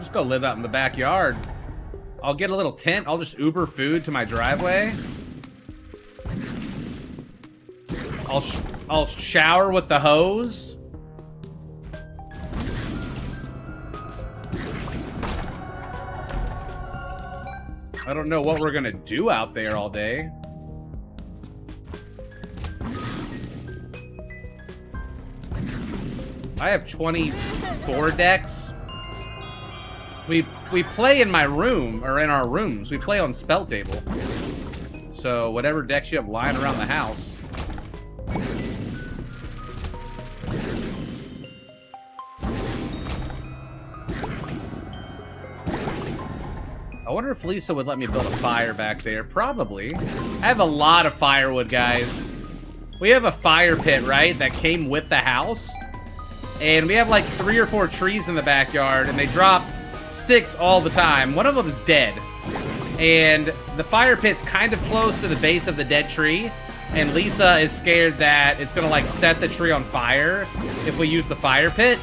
I'll just go live out in the backyard. I'll get a little tent. I'll just Uber food to my driveway. I'll shower with the hose. I don't know what we're gonna do out there all day. I have 24 decks. We play in my room, or in our rooms. We play on spell table. So whatever decks you have lying around the house. I wonder if Lisa would let me build a fire back there. Probably. I have a lot of firewood, guys. We have a fire pit, right, that came with the house. And we have like 3 or 4 trees in the backyard, and they drop sticks all the time. One of them is dead. And the fire pit's kind of close to the base of the dead tree. And Lisa is scared that it's gonna like set the tree on fire if we use the fire pit.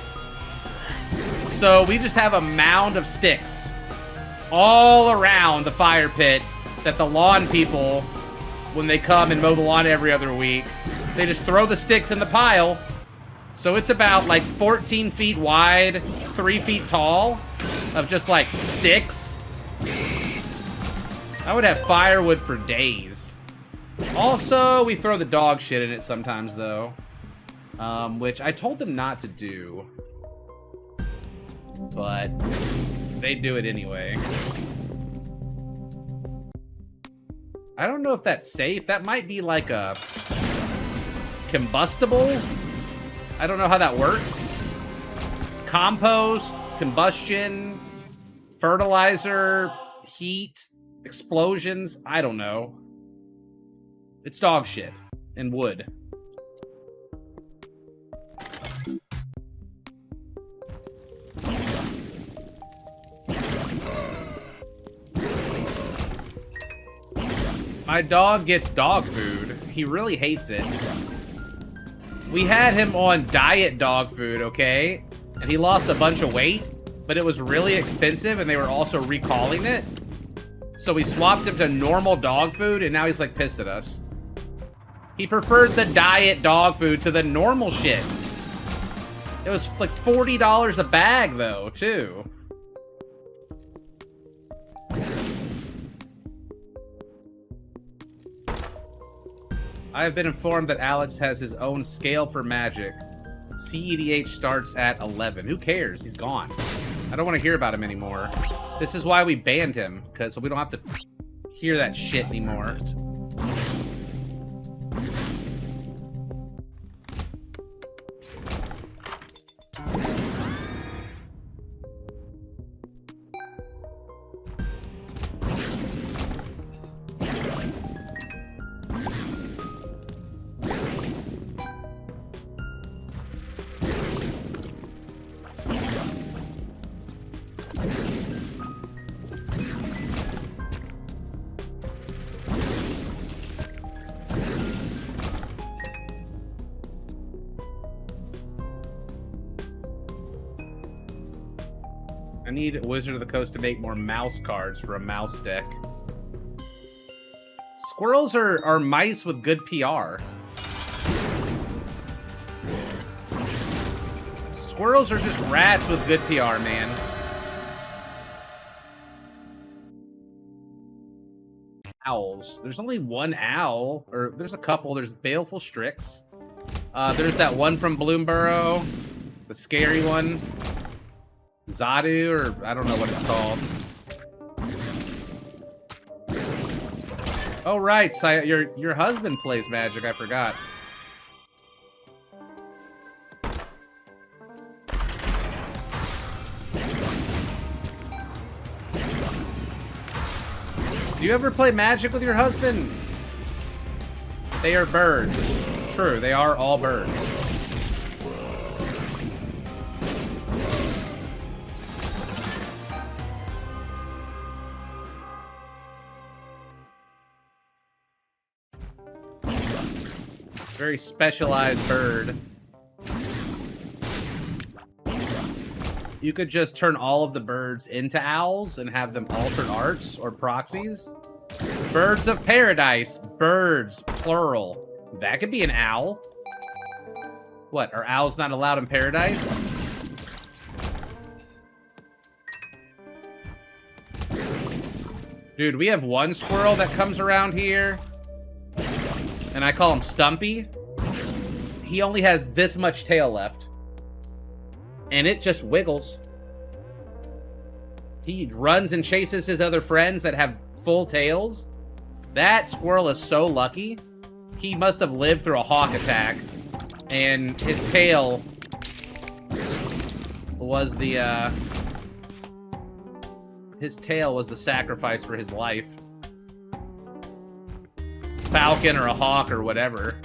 So we just have a mound of sticks all around the fire pit that the lawn people, when they come and mow the lawn every other week, they just throw the sticks in the pile. So it's about like 14 feet wide, 3 feet tall of just like sticks. I would have firewood for days. Also, we throw the dog shit in it sometimes though, which I told them not to do, but they do it anyway. I don't know if that's safe. That might be like a combustible. I don't know how that works. Compost, combustion, fertilizer, heat, explosions. I don't know. It's dog shit and wood. My dog gets dog food. He really hates it. We had him on diet dog food, okay? And he lost a bunch of weight, but it was really expensive and they were also recalling it. So we swapped him to normal dog food and now he's like pissed at us. He preferred the diet dog food to the normal shit. It was like $40 a bag though, too. I have been informed that Alex has his own scale for magic. CEDH starts at 11. Who cares? He's gone. I don't want to hear about him anymore. This is why we banned him, so we don't have to hear that shit anymore. I need Wizard of the Coast to make more mouse cards for a mouse deck. Squirrels are mice with good PR. Squirrels are just rats with good PR, man. Owls. There's only one owl, or there's a couple. There's Baleful Strix. There's that one from Bloomborough, the scary one. Zadu, or I don't know what it's called. Oh right, your husband plays Magic. I forgot. Do you ever play Magic with your husband? They are birds. True, they are all birds. Very specialized bird. You could just turn all of the birds into owls and have them altered arts or proxies. Birds of paradise. Birds, plural. That could be an owl. What, are owls not allowed in paradise? Dude, we have one squirrel that comes around here, and I call him Stumpy. He only has this much tail left, and it just wiggles. He runs and chases his other friends that have full tails. That squirrel is so lucky. He must have lived through a hawk attack, and his tail was the, his tail was the sacrifice for his life. Falcon or a hawk or whatever.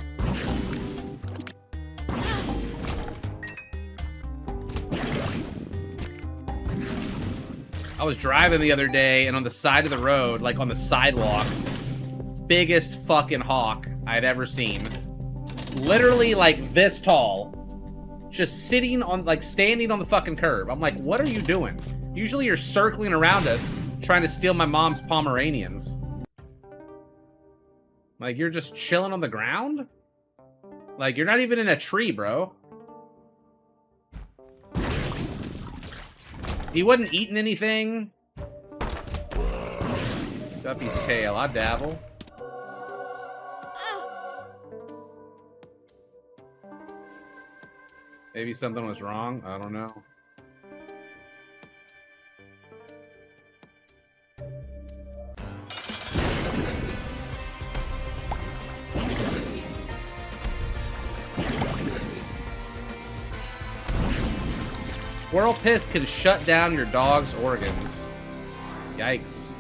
I was driving the other day, and on the side of the road, like on the sidewalk, biggest fucking hawk I'd ever seen. Literally like this tall. Just sitting on, like standing on the fucking curb. I'm like, what are you doing? Usually you're circling around us, trying to steal my mom's Pomeranians. Like, you're just chilling on the ground? Like, you're not even in a tree, bro. He wasn't eating anything. Guppy's tail, I dabble. Maybe something was wrong, I don't know. Squirrel piss can shut down your dog's organs. Yikes.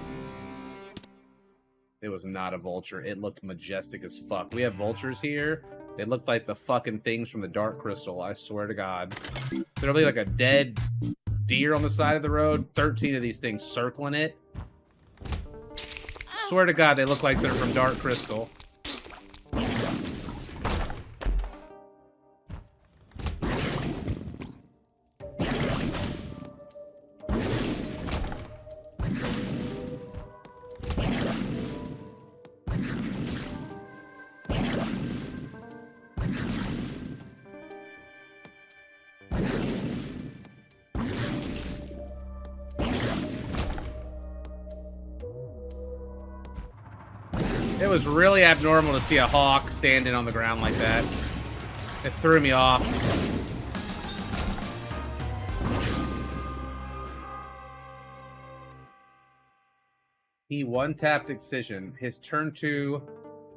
It was not a vulture. It looked majestic as fuck. We have vultures here. They look like the fucking things from the Dark Crystal, I swear to God. There'll be like a dead deer on the side of the road. 13 of these things circling it. Swear to God, they look like they're from Dark Crystal. It was really abnormal to see a hawk standing on the ground like that. It threw me off. He one-tapped Excision. His turn 2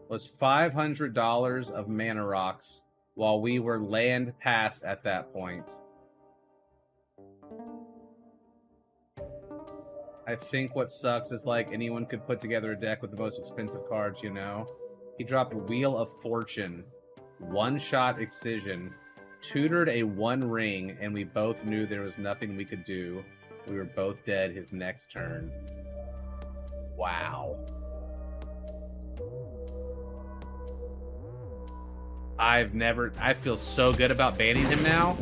was $500 of mana rocks while we were land pass at that point. I think what sucks is, like, anyone could put together a deck with the most expensive cards, you know? He dropped Wheel of Fortune, one-shot Excision, tutored a one ring, and we both knew there was nothing we could do. We were both dead his next turn. Wow. I feel so good about banning him now.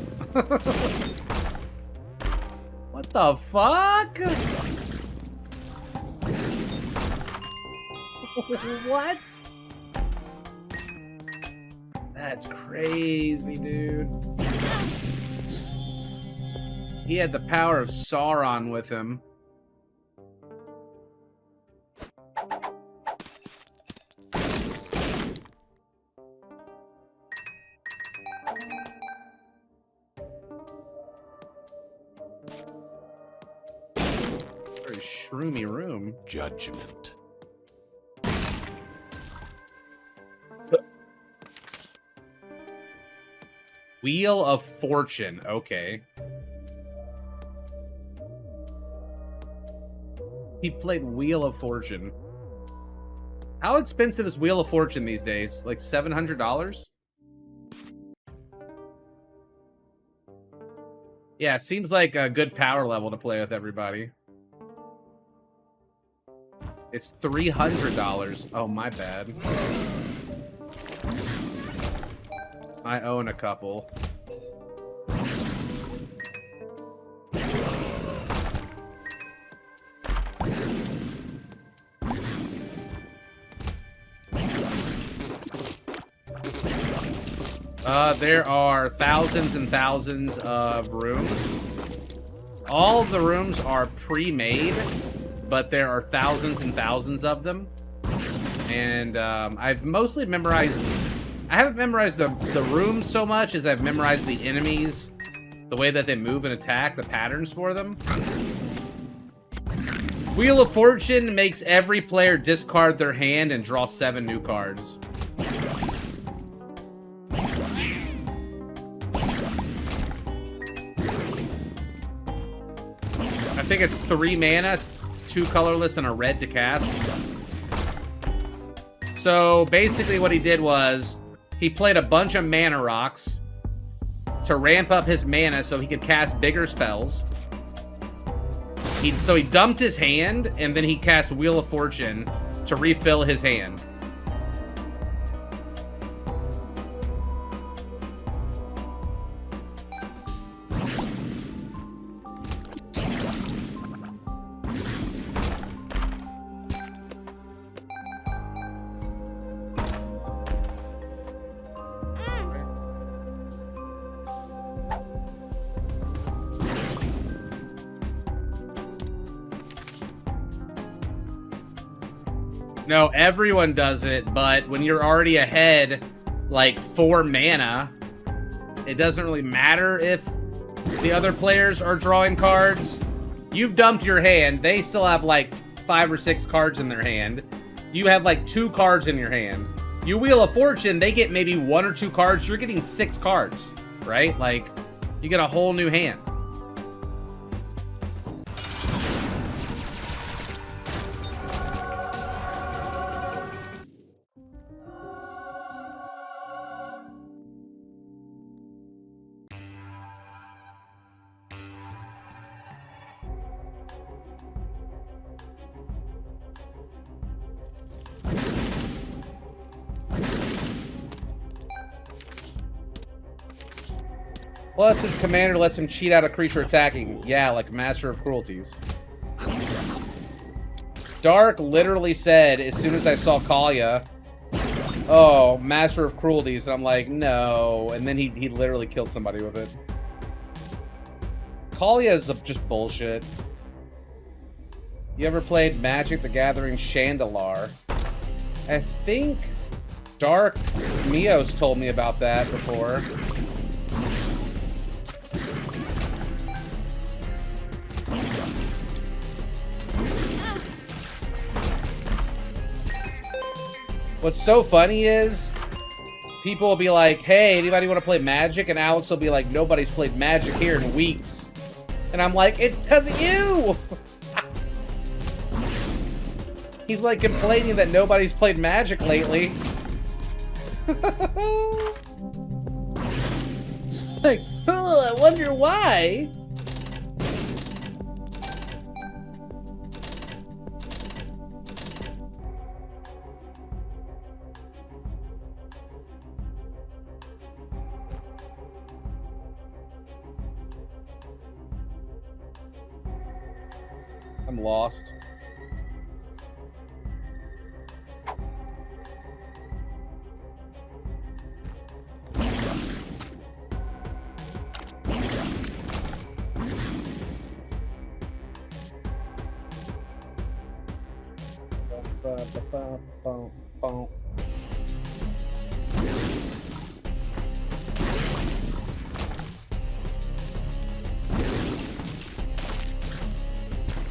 What the fuck? What? That's crazy, dude. He had the power of Sauron with him. Very shroomy room. Judgment. Wheel of Fortune. Okay. He played Wheel of Fortune. How expensive is Wheel of Fortune these days? Like $700? Yeah, it seems like a good power level to play with everybody. It's $300. Oh, my bad. I own a couple. There are thousands and thousands of rooms. All of the rooms are pre-made, but there are thousands and thousands of them. And I've mostly memorized... I haven't memorized the rooms so much as I've memorized the enemies, the way that they move and attack, the patterns for them. Wheel of Fortune makes every player discard their hand and draw 7 new cards. I think it's 3 mana, 2 colorless, and a red to cast. So basically what he did was he played a bunch of mana rocks to ramp up his mana so he could cast bigger spells. So he dumped his hand, and then he cast Wheel of Fortune to refill his hand. No, everyone does it, but when you're already ahead, like 4 mana, it doesn't really matter if the other players are drawing cards. You've dumped your hand. They still have like 5 or 6 cards in their hand. You have like 2 cards in your hand. You Wheel of Fortune, they get maybe 1 or 2 cards. You're getting 6 cards, right? Like, you get a whole new hand. Plus, his commander lets him cheat out a creature attacking. Yeah, like Master of Cruelties. Dark literally said, as soon as I saw Kalia, oh, Master of Cruelties, and I'm like, no. And then he literally killed somebody with it. Kalia is just bullshit. You ever played Magic the Gathering Chandalar? I think Dark Mios told me about that before. What's so funny is people will be like, hey, anybody want to play Magic? And Alex will be like, nobody's played Magic here in weeks. And I'm like, it's because of you! He's like complaining that nobody's played Magic lately. Like, oh, I wonder why. I'm lost.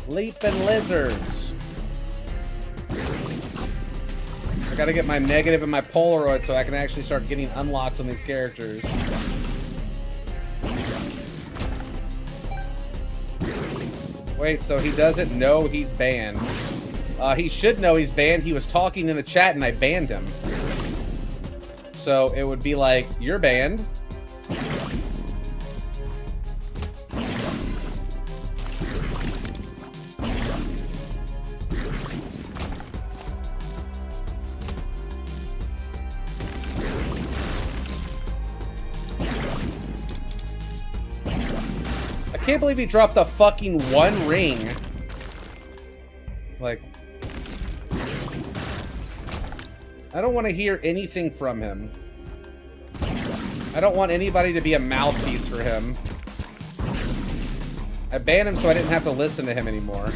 Leaping lizards. I gotta get my negative and my Polaroid so I can actually start getting unlocks on these characters. Wait, so he doesn't know he's banned. He should know he's banned. He was talking in the chat and I banned him. So it would be like, you're banned. I can't believe he dropped the fucking 1 ring. Like, I don't want to hear anything from him. I don't want anybody to be a mouthpiece for him. I banned him so I didn't have to listen to him anymore.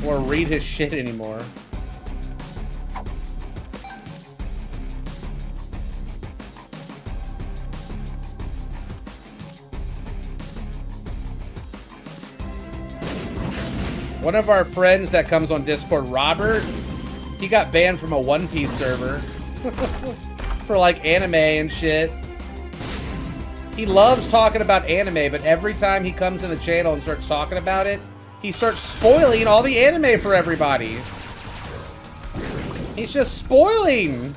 Or read his shit anymore. One of our friends that comes on Discord, Robert, he got banned from a One Piece server for like anime and shit. He loves talking about anime, but every time he comes in the channel and starts talking about it, he starts spoiling all the anime for everybody. He's just spoiling.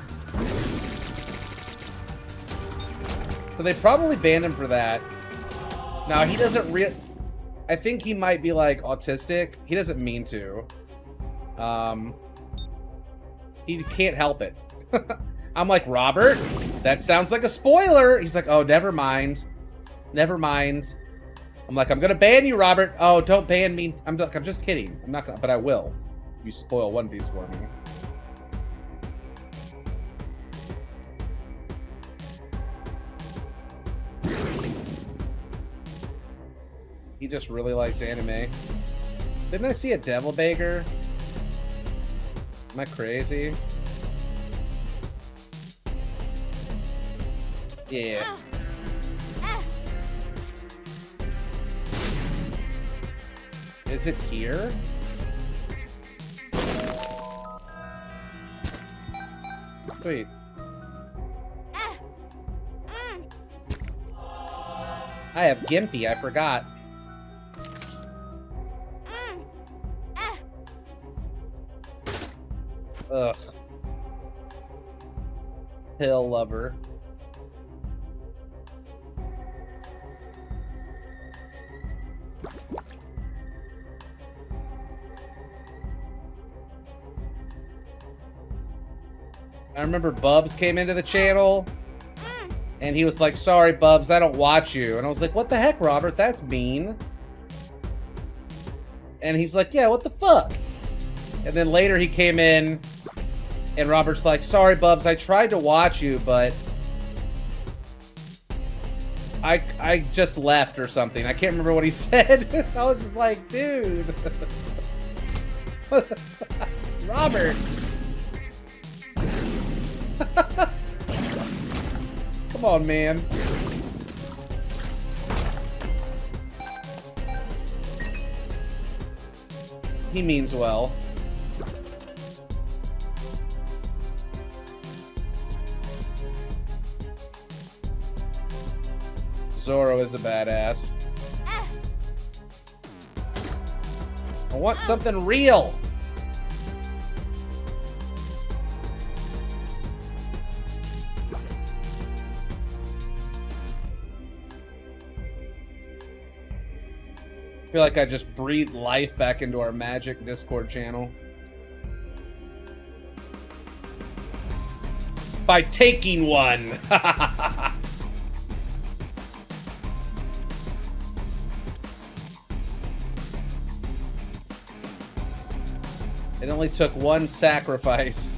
So they probably banned him for that. Now he doesn't I think he might be like autistic. He doesn't mean to. He can't help it. I'm like, Robert, that sounds like a spoiler. He's like, oh, never mind. Never mind. I'm like, I'm gonna ban you, Robert. Oh, don't ban me. I'm just kidding. I'm not gonna, but I will. If you spoil One Piece for me. He just really likes anime. Didn't I see a Devil Baker? Am I crazy? Yeah. Is it here? Wait. I have Gimpy, I forgot. Ugh. Hill lover. I remember Bubs came into the channel and he was like, sorry, Bubs, I don't watch you. And I was like, what the heck, Robert? That's mean. And he's like, yeah, what the fuck? And then later he came in and Robert's like, sorry, Bubs, I tried to watch you, but I just left or something. I can't remember what he said. I was just like, dude. Robert. Come on, man. He means well. Zoro is a badass. I want something real. I feel like I just breathed life back into our Magic Discord channel. By taking one. It only took one sacrifice.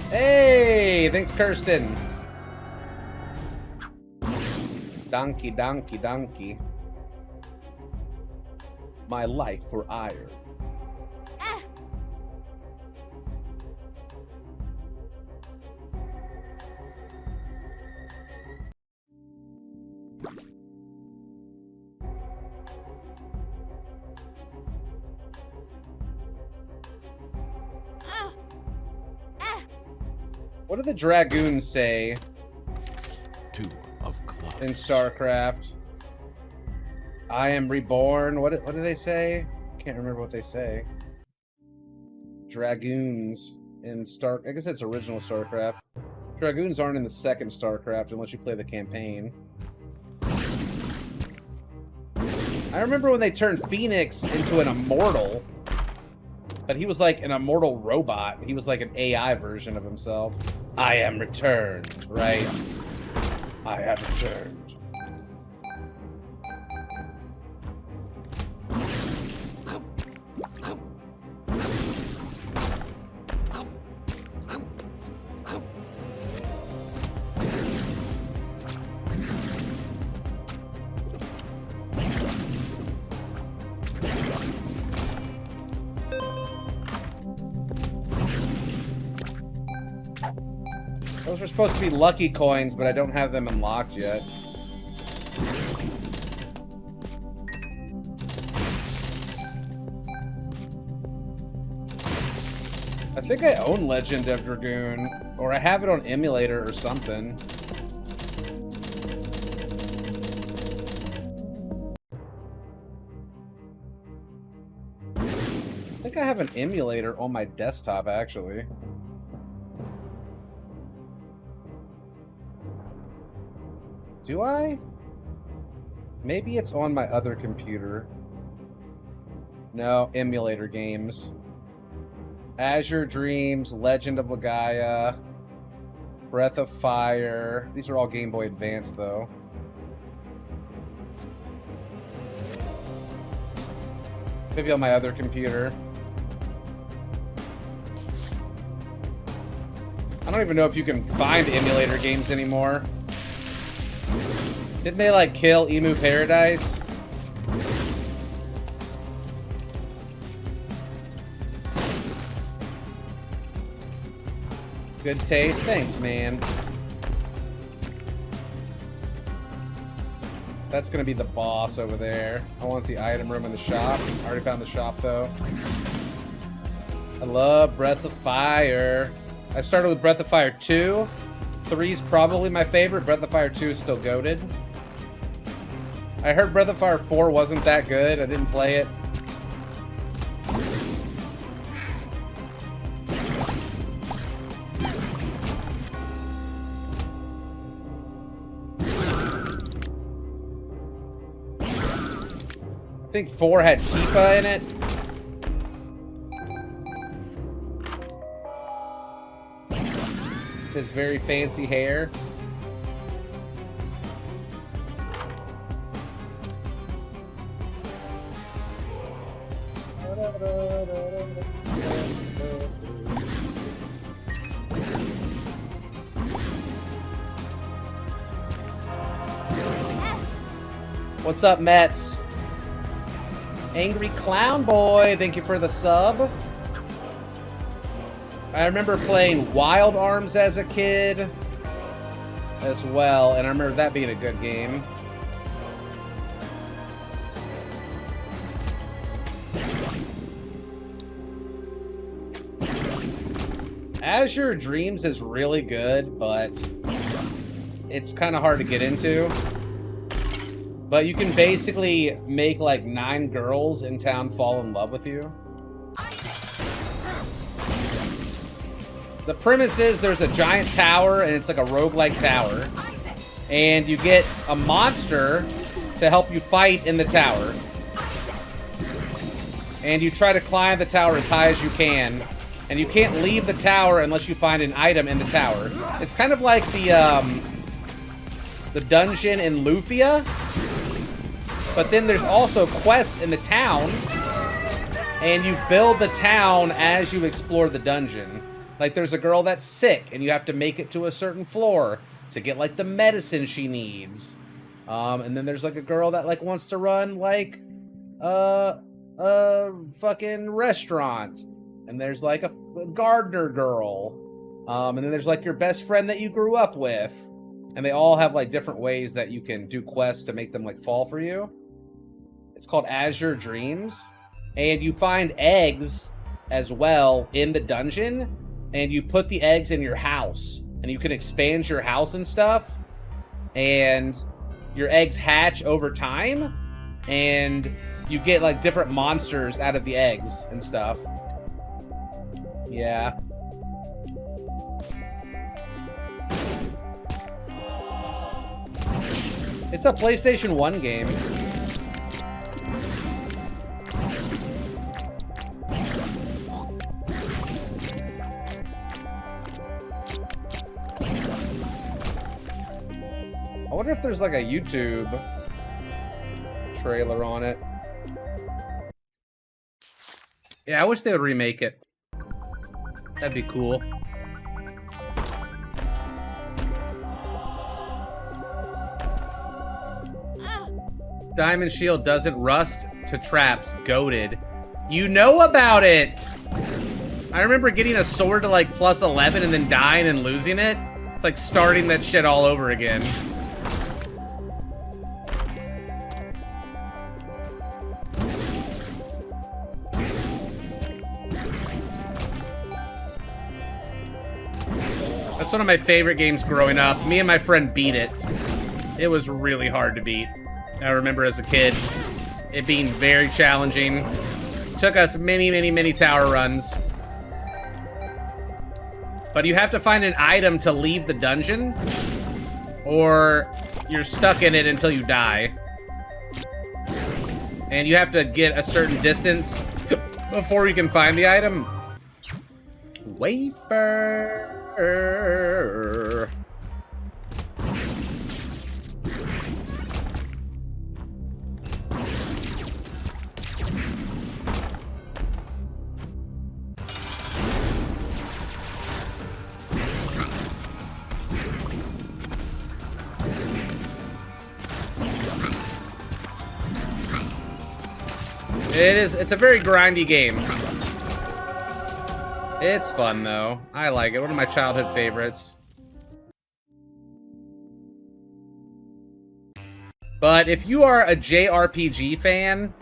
Hey, thanks, Kirsten. Donkey, donkey, donkey. My life for ire. What do the dragoons say? Two of clubs. In StarCraft? I am reborn. What do they say? Can't remember what they say. Dragoons in I guess it's original StarCraft. Dragoons aren't in the second StarCraft unless you play the campaign. I remember when they turned Phoenix into an immortal. But he was like an immortal robot. He was like an AI version of himself. I am returned, right? I have returned. Those are supposed to be lucky coins, but I don't have them unlocked yet. I think I own Legend of Dragoon, or I have it on emulator or something. I think I have an emulator on my desktop, actually. Do I? Maybe it's on my other computer. No, emulator games. Azure Dreams, Legend of Legaia, Breath of Fire. These are all Game Boy Advance, though. Maybe on my other computer. I don't even know if you can find emulator games anymore. Didn't they, like, kill Emu Paradise? Good taste. Thanks, man. That's gonna be the boss over there. I want the item room in the shop. I already found the shop, though. I love Breath of Fire. I started with Breath of Fire 2. 3's probably my favorite. Breath of Fire 2 is still goated. I heard Breath of Fire 4 wasn't that good. I didn't play it. I think 4 had Tifa in it. His very fancy hair. What's up, Mets? Angry Clown Boy, thank you for the sub. I remember playing Wild Arms as a kid as well, and I remember that being a good game. Azure Dreams is really good, but it's kind of hard to get into. But you can basically make like 9 girls in town fall in love with you. The premise is there's a giant tower, and it's like a roguelike tower. And you get a monster to help you fight in the tower. And you try to climb the tower as high as you can. And you can't leave the tower unless you find an item in the tower. It's kind of like the dungeon in Lufia. But then there's also quests in the town, and you build the town as you explore the dungeon. Like, there's a girl that's sick, and you have to make it to a certain floor to get, like, the medicine she needs. And then there's, like, a girl that, like, wants to run, like, a fucking restaurant. And there's, like, a gardener girl. And then there's, like, your best friend that you grew up with. And they all have, like, different ways that you can do quests to make them, like, fall for you. It's called Azure Dreams. And you find eggs as well in the dungeon. And you put the eggs in your house. And you can expand your house and stuff. And your eggs hatch over time. And you get, like, different monsters out of the eggs and stuff. Yeah. It's a PlayStation 1 game. I wonder if there's like a YouTube trailer on it. Yeah, I wish they would remake it. That'd be cool. Diamond Shield doesn't rust to traps. Goated. You know about it! I remember getting a sword to like +11 and then dying and losing it. It's like starting that shit all over again. That's one of my favorite games growing up. Me and my friend beat it. It was really hard to beat. I remember as a kid it being very challenging. Took us many tower runs. But you have to find an item to leave the dungeon, or you're stuck in it until you die. And you have to get a certain distance before you can find the item. Wafer. It's a very grindy game. It's fun, though. I like it. One of my childhood favorites. But if you are a JRPG fan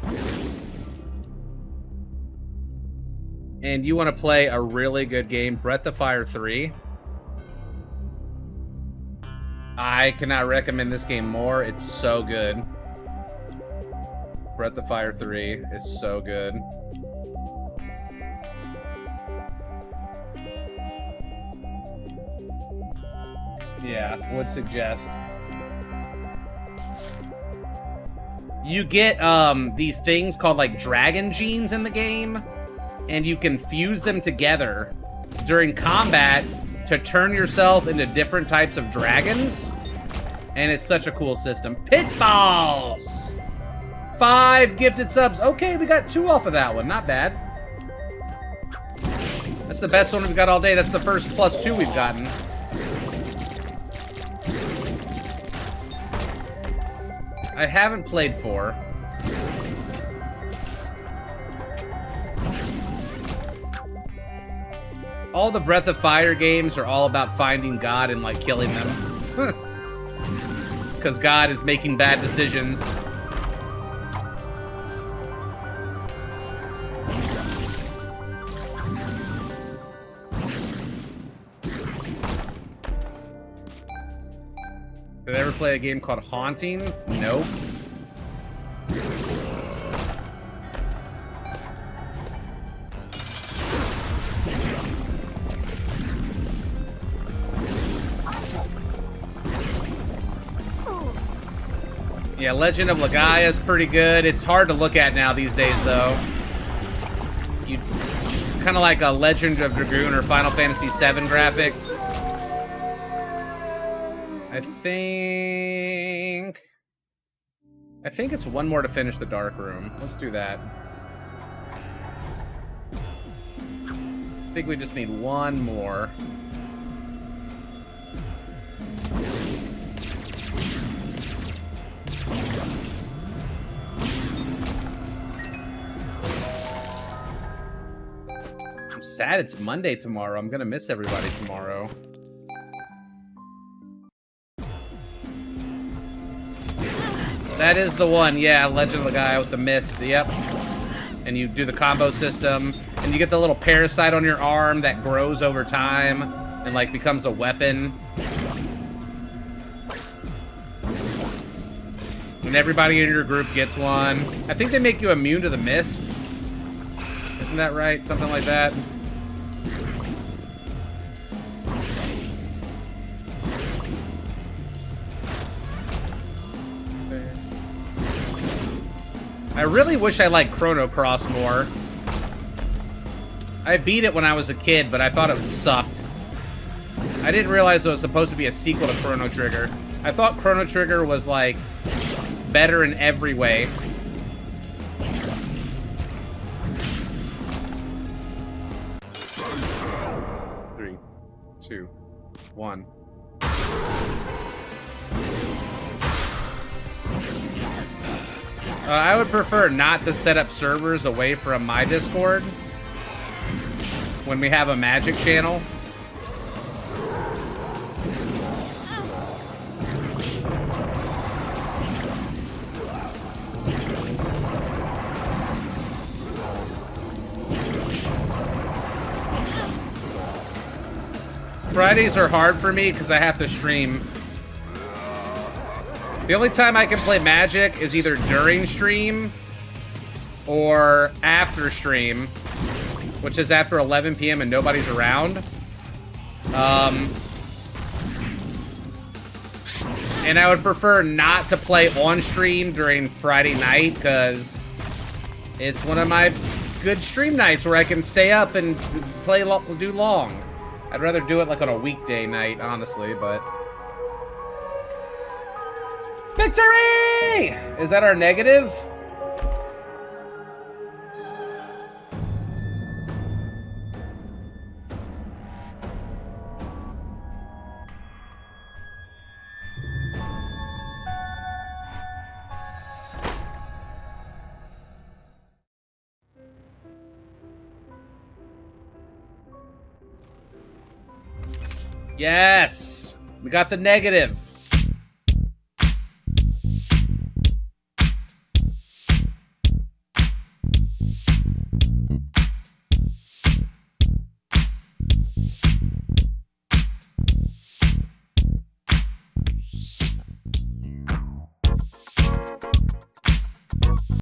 and you want to play a really good game, Breath of Fire 3, I cannot recommend this game more. It's so good. Breath of Fire 3 is so good. Yeah, would suggest. You get these things called like dragon genes in the game, and you can fuse them together during combat to turn yourself into different types of dragons. And it's such a cool system. Pitballs! 5 gifted subs. Okay, we got 2 off of that one. Not bad. That's the best one we've got all day. That's the first +2 we've gotten. I haven't played 4. All the Breath of Fire games are all about finding God and, like, killing them. Because God is making bad decisions. Did I ever play a game called Haunting? Nope. Yeah, Legend of Legaia is pretty good. It's hard to look at now these days, though. You kind of like a Legend of Dragoon or Final Fantasy VII graphics. I think it's one more to finish the dark room. Let's do that. I think we just need one more. I'm sad it's Monday tomorrow. I'm gonna miss everybody tomorrow. That is the one, yeah, Legend of the Guy with the mist, yep. And you do the combo system, and you get the little parasite on your arm that grows over time and, like, becomes a weapon. And everybody in your group gets one. I think they make you immune to the mist. Isn't that right? Something like that. I really wish I liked Chrono Cross more. I beat it when I was a kid, but I thought it sucked. I didn't realize it was supposed to be a sequel to Chrono Trigger. I thought Chrono Trigger was, like, better in every way. Three, 2, 1. I would prefer not to set up servers away from my Discord when we have a Magic channel. Fridays are hard for me because I have to stream. The only time I can play Magic is either during stream or after stream, which is after 11 p.m. and nobody's around. And I would prefer not to play on stream during Friday night because it's one of my good stream nights where I can stay up and do long. I'd rather do it like on a weekday night, honestly, but... Victory! Is that our negative? Yes! We got the negative.